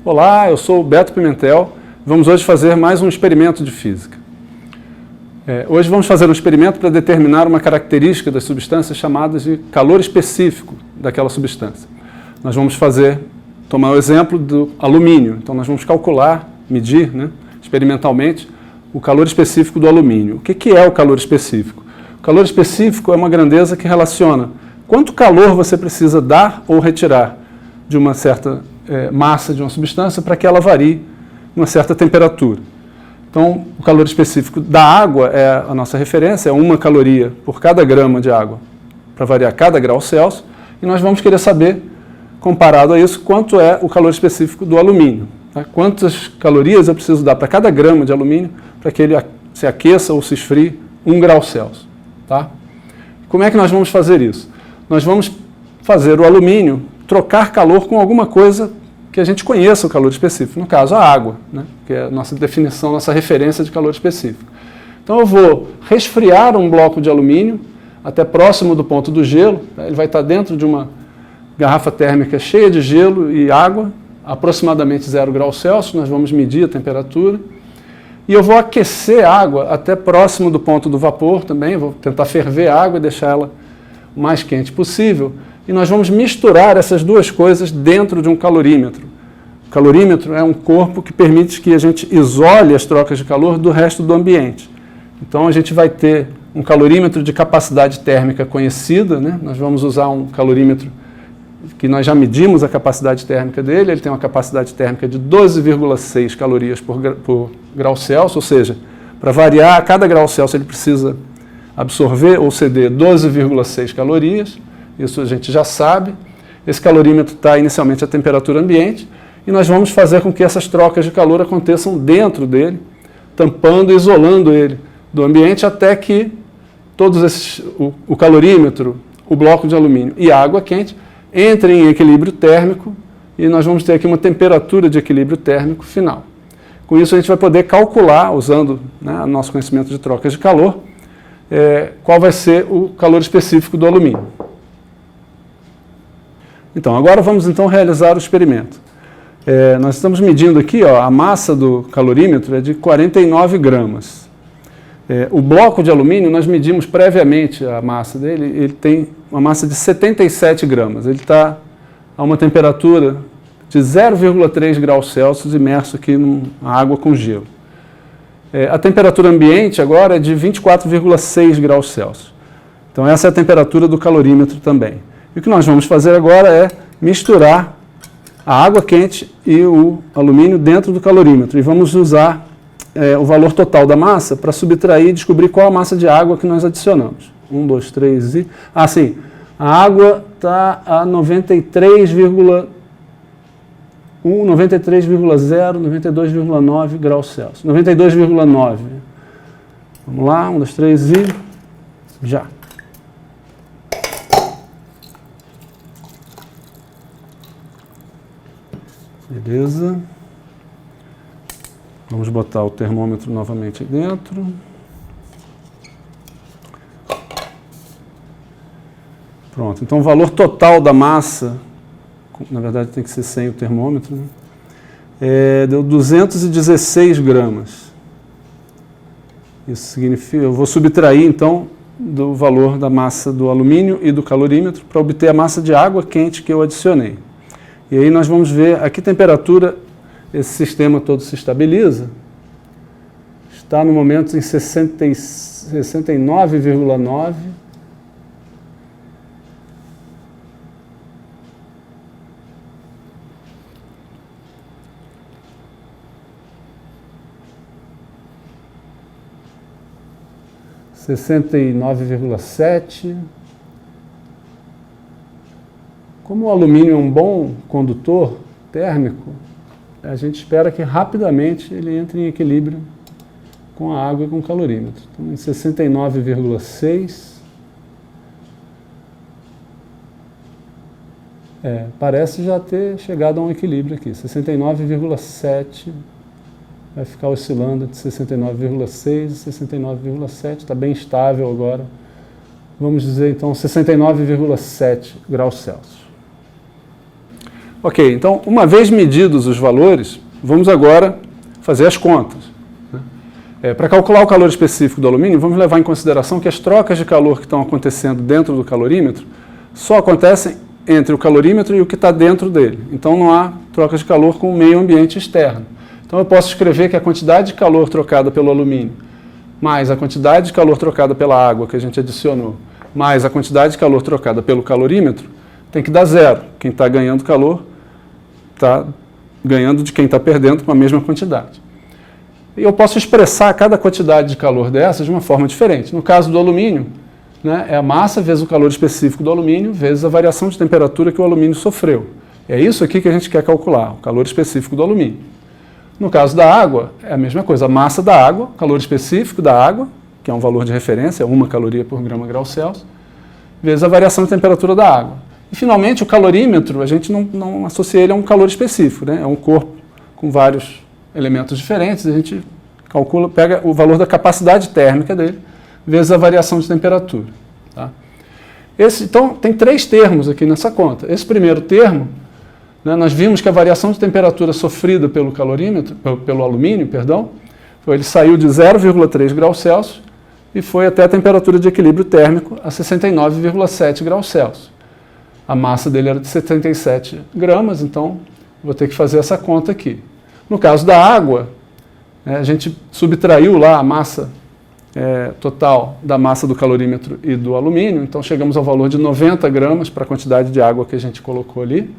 Olá, eu sou o Beto Pimentel. Vamos hoje fazer mais um experimento de física. Hoje vamos fazer um experimento para determinar uma característica das substâncias chamadas de calor específico daquela substância. Nós vamos tomar o exemplo do alumínio. Então nós vamos calcular, medir, experimentalmente, o calor específico do alumínio. O que é o calor específico? O calor específico é uma grandeza que relaciona quanto calor você precisa dar ou retirar de uma certa massa de uma substância para que ela varie uma certa temperatura. Então, o calor específico da água é a nossa referência, é 1 caloria por cada grama de água, para variar cada grau Celsius, e nós vamos querer saber, comparado a isso, quanto é o calor específico do alumínio. Tá? Quantas calorias eu preciso dar para cada grama de alumínio para que ele se aqueça ou se esfrie 1 grau Celsius. Tá? Como é que nós vamos fazer isso? Nós vamos fazer o alumínio trocar calor com alguma coisa que a gente conheça o calor específico, no caso a água, que é a nossa definição, nossa referência de calor específico. Então eu vou resfriar um bloco de alumínio até próximo do ponto do gelo, ele vai estar dentro de uma garrafa térmica cheia de gelo e água, aproximadamente 0 graus Celsius, nós vamos medir a temperatura, e eu vou aquecer a água até próximo do ponto do vapor também, vou tentar ferver a água e deixar ela o mais quente possível, e nós vamos misturar essas duas coisas dentro de um calorímetro. O calorímetro é um corpo que permite que a gente isole as trocas de calor do resto do ambiente. Então a gente vai ter um calorímetro de capacidade térmica conhecida, Nós vamos usar um calorímetro que nós já medimos a capacidade térmica dele, ele tem uma capacidade térmica de 12,6 calorias por grau Celsius, ou seja, para variar a cada grau Celsius ele precisa absorver ou ceder 12,6 calorias, isso a gente já sabe. Esse calorímetro está inicialmente a temperatura ambiente e nós vamos fazer com que essas trocas de calor aconteçam dentro dele, tampando e isolando ele do ambiente até que o calorímetro, o bloco de alumínio e a água quente entrem em equilíbrio térmico e nós vamos ter aqui uma temperatura de equilíbrio térmico final. Com isso a gente vai poder calcular, usando o nosso conhecimento de trocas de calor, qual vai ser o calor específico do alumínio. Então, agora vamos realizar o experimento. Nós estamos medindo aqui, a massa do calorímetro é de 49 gramas. O bloco de alumínio, nós medimos previamente a massa dele, ele tem uma massa de 77 gramas. Ele está a uma temperatura de 0,3 graus Celsius imerso aqui numa água com gelo. A temperatura ambiente agora é de 24,6 graus Celsius. Então essa é a temperatura do calorímetro também. E o que nós vamos fazer agora é misturar a água quente e o alumínio dentro do calorímetro. E vamos usar o valor total da massa para subtrair e descobrir qual a massa de água que nós adicionamos. 1, 2, 3 e... sim, a água está a 93,1, 93,0, 92,9 graus Celsius. 92,9. Vamos lá, 1, 2, 3 e... já. Beleza. Vamos botar o termômetro novamente dentro. Pronto, então o valor total da massa, na verdade tem que ser sem o termômetro, deu 216 gramas. Isso significa, eu vou subtrair então do valor da massa do alumínio e do calorímetro para obter a massa de água quente que eu adicionei. E aí nós vamos ver a que temperatura esse sistema todo se estabiliza. Está no momento em 69,9. (69,7). 69,7. Como o alumínio é um bom condutor térmico, a gente espera que rapidamente ele entre em equilíbrio com a água e com o calorímetro. Então, em 69,6. Parece já ter chegado a um equilíbrio aqui. 69,7 vai ficar oscilando entre 69,6 e 69,7. Está bem estável agora. Vamos dizer, então, 69,7 graus Celsius. Ok, então, uma vez medidos os valores, vamos agora fazer as contas. Para calcular o calor específico do alumínio, vamos levar em consideração que as trocas de calor que estão acontecendo dentro do calorímetro só acontecem entre o calorímetro e o que está dentro dele. Então não há trocas de calor com o meio ambiente externo. Então eu posso escrever que a quantidade de calor trocada pelo alumínio, mais a quantidade de calor trocada pela água que a gente adicionou, mais a quantidade de calor trocada pelo calorímetro, tem que dar zero. Quem está ganhando calor está ganhando de quem está perdendo com a mesma quantidade. E eu posso expressar cada quantidade de calor dessas de uma forma diferente. No caso do alumínio, né, é a massa vezes o calor específico do alumínio vezes a variação de temperatura que o alumínio sofreu. É isso aqui que a gente quer calcular, o calor específico do alumínio. No caso da água, é a mesma coisa, a massa da água, o calor específico da água, que é um valor de referência, 1 caloria por grama grau Celsius, vezes a variação de temperatura da água. E, finalmente, o calorímetro, a gente não associa ele a um calor específico, né? É um corpo com vários elementos diferentes, a gente calcula, pega o valor da capacidade térmica dele, vezes a variação de temperatura. Tá? Então, tem 3 termos aqui nessa conta. Esse primeiro termo, né, nós vimos que a variação de temperatura sofrida pelo calorímetro, pelo alumínio, perdão, ele saiu de 0,3 graus Celsius e foi até a temperatura de equilíbrio térmico a 69,7 graus Celsius. A massa dele era de 77 gramas, então vou ter que fazer essa conta aqui. No caso da água, a gente subtraiu lá a massa total da massa do calorímetro e do alumínio, então chegamos ao valor de 90 gramas para a quantidade de água que a gente colocou ali,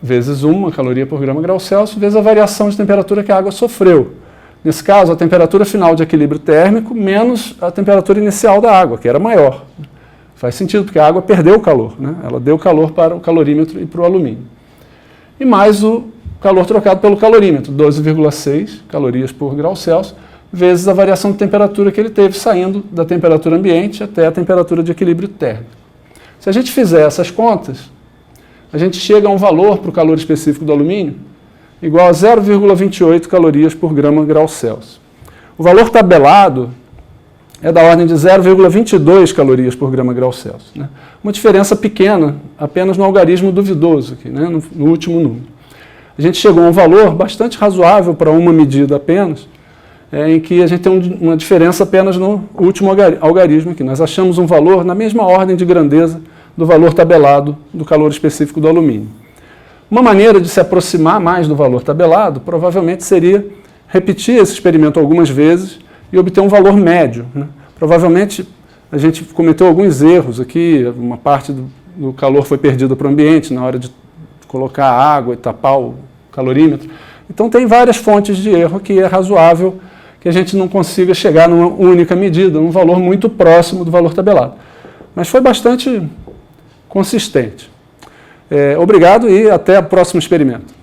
vezes 1 caloria por grama grau Celsius, vezes a variação de temperatura que a água sofreu. Nesse caso, a temperatura final de equilíbrio térmico menos a temperatura inicial da água, que era maior. Faz sentido, porque a água perdeu o calor, né? Ela deu calor para o calorímetro e para o alumínio. E mais o calor trocado pelo calorímetro, 12,6 calorias por grau Celsius, vezes a variação de temperatura que ele teve saindo da temperatura ambiente até a temperatura de equilíbrio térmico. Se a gente fizer essas contas, a gente chega a um valor para o calor específico do alumínio igual a 0,28 calorias por grama grau Celsius. O valor tabelado é da ordem de 0,22 calorias por grama grau Celsius. Né? Uma diferença pequena, apenas no algarismo duvidoso, aqui, né? no último número. A gente chegou a um valor bastante razoável para uma medida apenas, em que a gente tem uma diferença apenas no último algarismo aqui. Nós achamos um valor na mesma ordem de grandeza do valor tabelado do calor específico do alumínio. Uma maneira de se aproximar mais do valor tabelado provavelmente seria repetir esse experimento algumas vezes e obter um valor médio. Né? Provavelmente a gente cometeu alguns erros aqui, uma parte do calor foi perdida para o ambiente na hora de colocar água e tapar o calorímetro. Então tem várias fontes de erro que é razoável que a gente não consiga chegar numa única medida, num valor muito próximo do valor tabelado. Mas foi bastante consistente. Obrigado e até o próximo experimento.